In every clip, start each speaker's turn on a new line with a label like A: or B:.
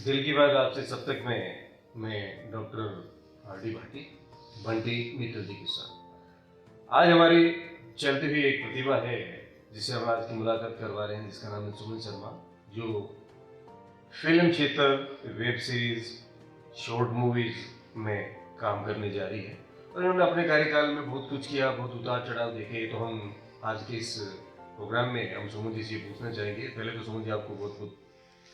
A: दिल की बात आपसे सब तक में मैं doctor R D Bhati Bunty Mittal ji के साथ आज हमारी चलती हुई एक प्रतिभा है जिसे हम आज की मुलाकात करवा रहे हैं, जिसका नाम है सुमन शर्मा, जो फिल्म क्षेत्र, वेब सीरीज, शॉर्ट मूवीज में काम करने जा रही है और इन्होंने अपने कार्यकाल में बहुत कुछ किया, बहुत उतार चढ़ाव देखे। तो हम आज के इस प्रोग्राम में हम सुमन जी से पूछना चाहेंगे। पहले तो सुमन जी आपको बहुत बहुत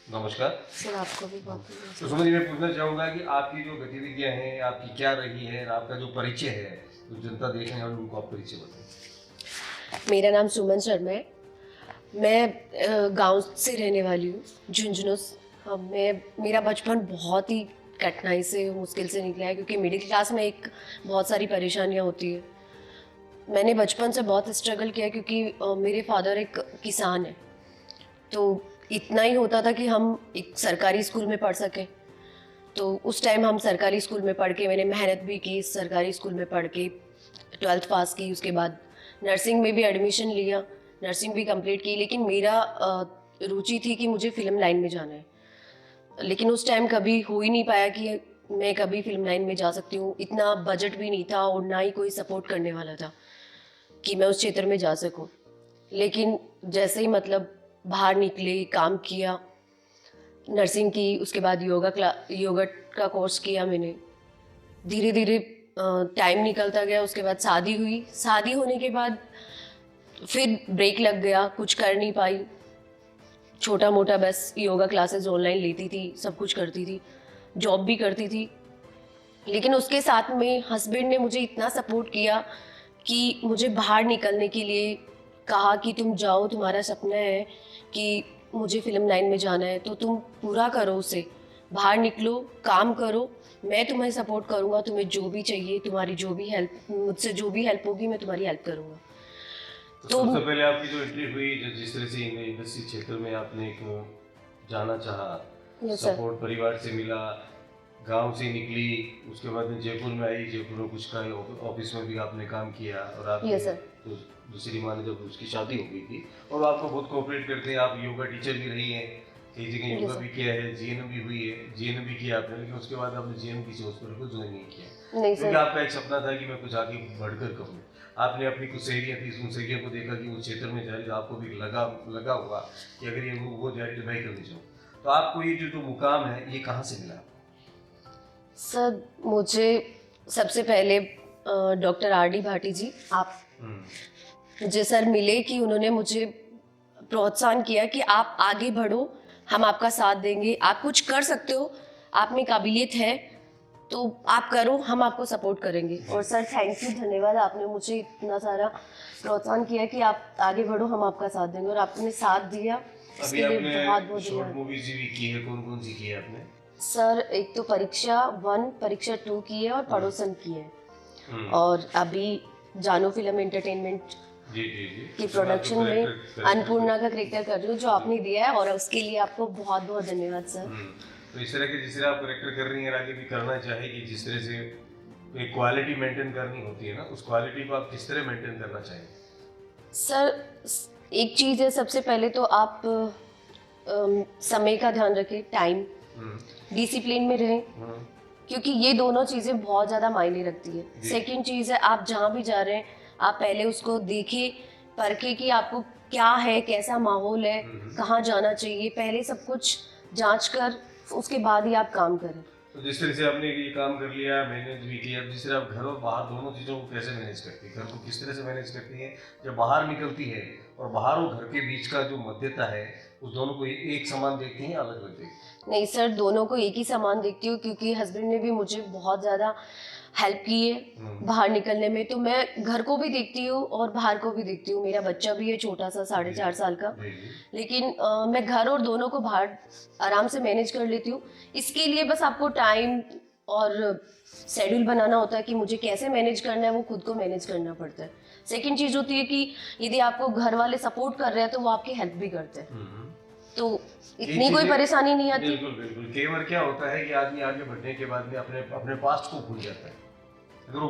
A: नमस्कार।
B: सर आपको भी बहुत
A: तो सुमन जी मैं पूछना चाहूँगा कि आपकी जो गतिविधियाँ हैं आपकी क्या रही है, आपका जो परिचय है तो जनता देख रहे हैं और उनको आप परिचय बताएं।
B: मेरा नाम सुमन शर्मा है। मैं गांव से रहने वाली हूँ, झुंझुनू। मेरा बचपन बहुत ही कठिनाई से, मुश्किल से निकला है, क्योंकि मिडिल क्लास में एक बहुत सारी परेशानियाँ होती है। मैंने बचपन से बहुत स्ट्रगल किया क्योंकि मेरे फादर एक किसान है, तो इतना ही होता था कि हम एक सरकारी स्कूल में पढ़ सकें। तो उस टाइम हम सरकारी स्कूल में पढ़ के, मैंने मेहनत भी की, सरकारी स्कूल में पढ़ के 12th पास की। उसके बाद नर्सिंग में भी एडमिशन लिया, नर्सिंग भी कंप्लीट की। लेकिन मेरा रुचि थी कि मुझे फ़िल्म लाइन में जाना है, लेकिन उस टाइम कभी हो ही नहीं पाया कि मैं कभी फिल्म लाइन में जा सकती हूँ। इतना बजट भी नहीं था और ना ही कोई सपोर्ट करने वाला था कि मैं उस क्षेत्र में जा सकूँ। लेकिन जैसे ही मतलब बाहर निकले, काम किया, नर्सिंग की, उसके बाद योगा का कोर्स किया मैंने। धीरे धीरे टाइम निकलता गया। उसके बाद शादी हुई। शादी होने के बाद फिर ब्रेक लग गया, कुछ कर नहीं पाई। छोटा मोटा बस योगा क्लासेस ऑनलाइन लेती थी, सब कुछ करती थी, जॉब भी करती थी। लेकिन उसके साथ में हस्बैंड ने मुझे इतना सपोर्ट किया कि मुझे बाहर निकलने के लिए कहा कि तुम जाओ, तुम्हारा सपना है कि मुझे फिल्म लाइन में जाना है, तो तुम पूरा करो उसे, बाहर निकलो, काम करो, मैं तुम्हें सपोर्ट करूँगा, तुम्हें जो भी चाहिए, तुम्हारी जो भी हेल्प, मुझसे जो भी हेल्प होगी मैं तुम्हारी हेल्प करूँगा।
A: तो सबसे पहले आपकी जो एंट्री हुई, जिस तरह से इंडस्ट्री क्षेत्र में आपने एक जाना चाहा, सपोर्ट परिवार से मिला, गांव से निकली, उसके बाद में जयपुर में आई, जयपुर में कुछ का ऑफिस में भी आपने काम किया और आप तो दूसरी माँ ने जब उसकी शादी हो गई थी और आपको बहुत कोऑपरेट करते हैं। आप योगा टीचर भी रही हैं, कई जगह योगा भी किया है, जीएनएम भी हुई है, जीएनएम भी किया आपने, लेकिन उसके बाद आपने जीएनएम किसी हॉस्पिटल को ज्वाइन नहीं किया क्योंकि आपका एक सपना था कि मैं कुछ आगे बढ़कर करूँ। आपने अपनी कुछ सहेलियाँ थी, उन सहेलियों को देखा कि वो क्षेत्र में जा रही, आपको भी लगा हुआ कि अगर ये वो जा रही तो मैं करने जाऊँ। तो आपको ये जो मुकाम है ये कहाँ से मिला?
B: सर मुझे सबसे पहले डॉक्टर आर डी भाटी जी, आप मुझे सर मिले कि उन्होंने मुझे प्रोत्साहन किया कि आप आगे बढ़ो, हम आपका साथ देंगे, आप कुछ कर सकते हो, आप में काबिलियत है तो आप करो, हम आपको सपोर्ट करेंगे। और सर थैंक यू, धन्यवाद, आपने मुझे इतना सारा प्रोत्साहन किया कि आप आगे बढ़ो, हम आपका साथ देंगे, और आपने साथ दिया, इसके लिए बहुत बहुत
A: शॉर्ट मूवीज भी की है, कौन कौन सी की है आपने?
B: सर एक तो परीक्षा 1, परीक्षा 2 की है और पड़ोसन की है, और अभी जानो फिल्म एंटरटेनमेंट की प्रोडक्शन में अन्नपूर्णा का कैरेक्टर कर रही हूँ, जो आपने दिया है, और उसके लिए आपको बहुत बहुत धन्यवाद सर।
A: तो इस तरह के जिस तरह आप कैरेक्टर कर रही हैं, आगे भी करना चाहेगी, जिस तरह से एक क्वालिटी मेंटेन करनी होती है ना, उस क्वालिटी को आप किस तरह मेंटेन करना चाहेंगे?
B: सर एक चीज़ है, सबसे पहले तो आप समय का ध्यान रखें, टाइम, डिसिप्लिन में रहें, क्योंकि ये दोनों चीज़ें बहुत ज़्यादा मायने रखती है। सेकंड चीज़ है, आप जहाँ भी जा रहे हैं आप पहले उसको देखिए, परखे कि आपको क्या है, कैसा माहौल है, कहाँ जाना चाहिए, पहले सब कुछ जांच कर उसके बाद ही आप काम करें।
A: तो जिस तरह से आपने ये काम कर लिया, मैनेज भी किया, जिस तरह आप घर और बाहर दोनों चीज़ों को कैसे मैनेज करती है, घर को किस तरह से मैनेज करती है, जब बाहर निकलती है और बाहर और घर के बीच का जो मध्यता है, उस दोनों को एक समान देखती हैं, अलग अलग देखती हैं?
B: नहीं सर, दोनों को एक ही समान देखती हूँ, क्योंकि हस्बैंड ने भी मुझे बहुत ज़्यादा हेल्प की है बाहर निकलने में, तो मैं घर को भी देखती हूँ और बाहर को भी देखती हूँ। मेरा बच्चा भी है छोटा सा, 4.5 साल का, लेकिन मैं घर और दोनों को बाहर आराम से मैनेज कर लेती हूँ। इसके लिए बस आपको टाइम और शेड्यूल बनाना होता है कि मुझे कैसे मैनेज करना है, वो खुद को मैनेज करना पड़ता है। सेकेंड चीज़ होती है कि यदि आपको घर वाले सपोर्ट कर रहे हैं तो वो आपकी हेल्प भी करते हैं, तो इतनी कोई परेशानी नहीं आती।
A: बिल्कुल बिल्कुल। कई बार क्या होता है कि आदमी आगे बढ़ने के बाद में अपने पास्ट को भूल जाता है। अगर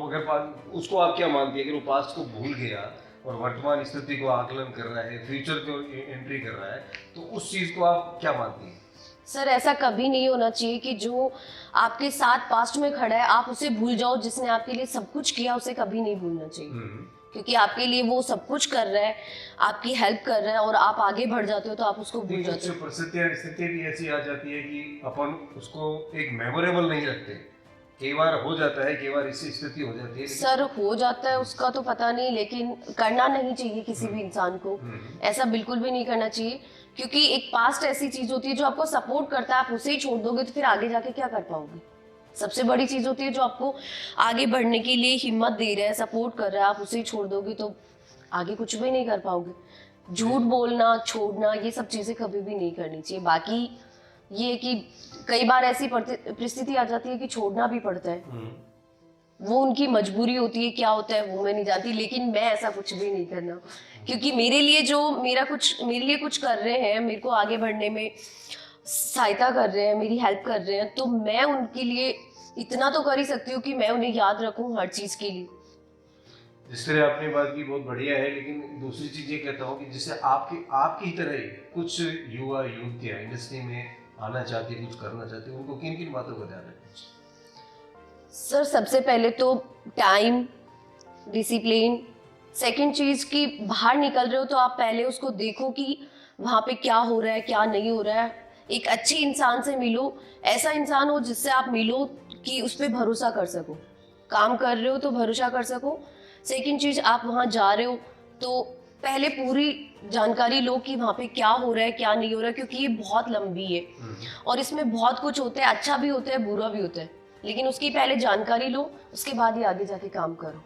A: उसको आप क्या मानती है, अगर वो पास्ट को भूल गया और वर्तमान स्थिति को आकलन कर रहा है, फ्यूचर को एंट्री कर रहा है, तो उस चीज़ को आप क्या मानती हैं?
B: सर ऐसा कभी नहीं होना चाहिए कि जो आपके साथ पास्ट में खड़ा है आप उसे भूल जाओ, जिसने आपके लिए सब कुछ किया उसे कभी नहीं भूलना चाहिए। क्योंकि आपके लिए वो सब कुछ कर रहा है, आपकी हेल्प कर रहा है और आप आगे बढ़ जाते हो तो आप उसको भूल जाते हो।
A: परिस्थितियां स्थिति भी ऐसी आ जाती है कि अपन उसको एक मेमोरेबल नहीं रखते। कई बार हो जाता है, कई बार ऐसी स्थिति हो जाती है।
B: सर हो जाता है उसका तो पता नहीं, लेकिन करना नहीं चाहिए किसी भी इंसान को, ऐसा बिल्कुल भी नहीं करना चाहिए। क्योंकि एक पास्ट ऐसी चीज होती है जो आपको सपोर्ट करता है, आप उसे ही छोड़ दोगे तो फिर आगे जाके क्या कर पाओगे। सबसे बड़ी चीज होती है जो आपको आगे बढ़ने के लिए हिम्मत दे रहा है, सपोर्ट कर रहा है, आप उसे ही छोड़ दोगे तो आगे कुछ भी नहीं कर पाओगे। झूठ बोलना, छोड़ना, ये सब चीजें कभी भी नहीं करनी चाहिए। बाकी ये कि कई बार ऐसी परिस्थिति आ जाती है कि छोड़ना भी पड़ता है, वो उनकी मजबूरी होती है, क्या होता है वो मैं नहीं जानती, लेकिन मैं ऐसा कुछ भी नहीं करना। क्योंकि मेरे लिए जो मेरे लिए कुछ कर रहे हैं, मेरे को आगे बढ़ने में सहायता कर रहे हैं, मेरी हेल्प कर रहे हैं, तो मैं उनके लिए इतना तो कर ही सकती हूँ कि मैं उन्हें याद रखूँ हर चीज के लिए।
A: जिस तरह आपने बात की बहुत बढ़िया है, लेकिन दूसरी चीज ये कहता हूँ कि जैसे आपकी तरह ही कुछ युवा युवतियाँ इंडस्ट्री में आना चाहती है, कुछ करना चाहती है, उनको किन किन बातों का ध्यान रखना चाहिए?
B: सर सबसे पहले तो टाइम, डिसिप्लिन। सेकंड चीज कि बाहर निकल रहे हो तो आप पहले उसको देखो कि वहाँ पे क्या हो रहा है, क्या नहीं हो रहा है। एक अच्छे इंसान से मिलो, ऐसा इंसान हो जिससे आप मिलो कि उस पर भरोसा कर सको। काम कर रहे हो तो भरोसा कर सको। सेकंड चीज, आप वहाँ जा रहे हो तो पहले पूरी जानकारी लो कि वहाँ पे क्या हो रहा है, क्या नहीं हो रहा है, क्योंकि ये बहुत लंबी है और इसमें बहुत कुछ होता है, अच्छा भी होता है, बुरा भी होता है, लेकिन उसकी पहले जानकारी लो, उसके बाद ही आगे जाके काम करो।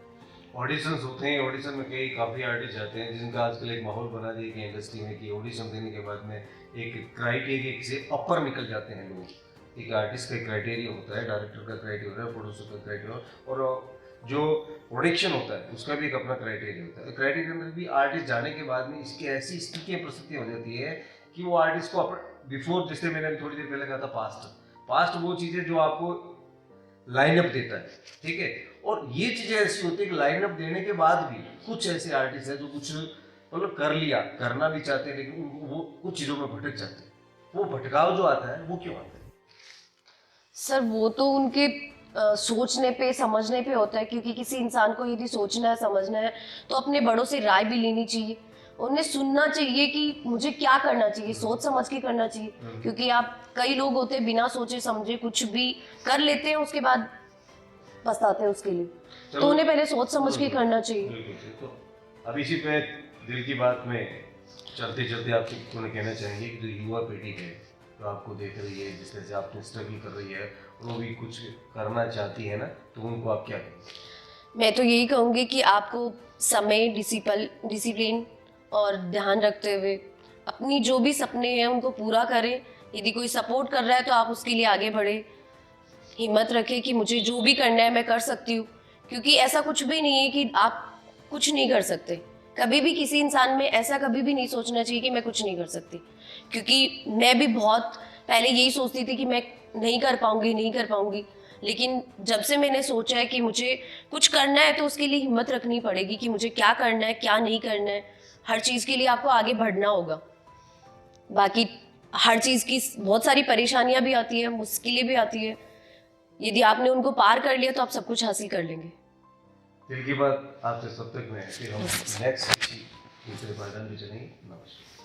A: ऑडिशंस होते हैं, ऑडिशन में काफ़ी आर्टिस्ट जाते हैं, जिनका आजकल एक माहौल बना दिया गया इंडस्ट्री में कि ऑडिशन देने के बाद में एक क्राइटेरिया से अपर निकल जाते हैं लोग। एक आर्टिस्ट का क्राइटेरिया होता है, डायरेक्टर का क्राइटेरिया होता है, प्रोड्यूसर का क्राइटेरिया, और जो प्रोडक्शन होता है उसका भी एक अपना क्राइटेरिया होता है। तो क्राइटेरिया में भी आर्टिस्ट जाने के बाद में इसकी ऐसी स्थितियाँ परिस्थितियाँ हो जाती है कि वो आर्टिस्ट को बिफोर, जैसे मैंने अभी थोड़ी देर पहले कहा था, पास्ट वो चीज़ें जो आपको लाइनअप देता है, ठीक है, और ये चीजें ऐसी होती है कि लाइनअप देने के बाद भी कुछ ऐसे आर्टिस्ट हैं जो कुछ मतलब कर लिया, करना भी चाहते हैं, लेकिन वो कुछ चीजों में भटक जाते हैं। वो भटकाव जो आता है वो क्यों आता है?
B: सर वो तो उनके सोचने पे, समझने पे होता है। क्योंकि किसी इंसान को यदि सोचना है, समझना है, तो अपने बड़ों से राय भी लेनी चाहिए, उन्हें सुनना चाहिए कि मुझे क्या करना चाहिए, सोच समझ के करना चाहिए। क्योंकि आप, कई लोग होते हैं बिना सोचे समझे कुछ भी कर लेते हैं, उसके बाद पछताते हैं उसके लिए, तो उन्हें पहले सोच समझ के करना चाहिए।
A: बिल्कुल। तो अब इसी पे दिल की बात में चलते चलते आप कहना चाहेंगे कि जो युवा पीढ़ी है जो आपको देख रही है, जिस तरह से आपने स्ट्रगल कर रही है, वो भी कुछ करना चाहती है ना, तो उनको आप क्या कहेंगे?
B: मैं तो यही कहूँगी कि आपको समय, डिसिप्लिन और ध्यान रखते हुए अपनी जो भी सपने हैं उनको पूरा करें। यदि कोई सपोर्ट कर रहा है तो आप उसके लिए आगे बढ़े, हिम्मत रखें कि मुझे जो भी करना है मैं कर सकती हूँ। क्योंकि ऐसा कुछ भी नहीं है कि आप कुछ नहीं कर सकते। कभी भी किसी इंसान में ऐसा कभी भी नहीं सोचना चाहिए कि मैं कुछ नहीं कर सकती। क्योंकि मैं भी बहुत पहले यही सोचती थी कि मैं नहीं कर पाऊंगी, लेकिन जब से मैंने सोचा है कि मुझे कुछ करना है तो उसके लिए हिम्मत रखनी पड़ेगी कि मुझे क्या करना है, क्या नहीं करना है। हर चीज़ के लिए आपको आगे बढ़ना होगा। बाकी हर चीज़ की बहुत सारी परेशानियां भी आती है, मुश्किलें भी आती है। यदि आपने उनको पार कर लिया तो आप सब कुछ हासिल कर लेंगे।
A: दिल की बात आपसे सब तक में फिर हम नेक्स्ट दूसरे पायदान पे चलेंगे। नमस्कार।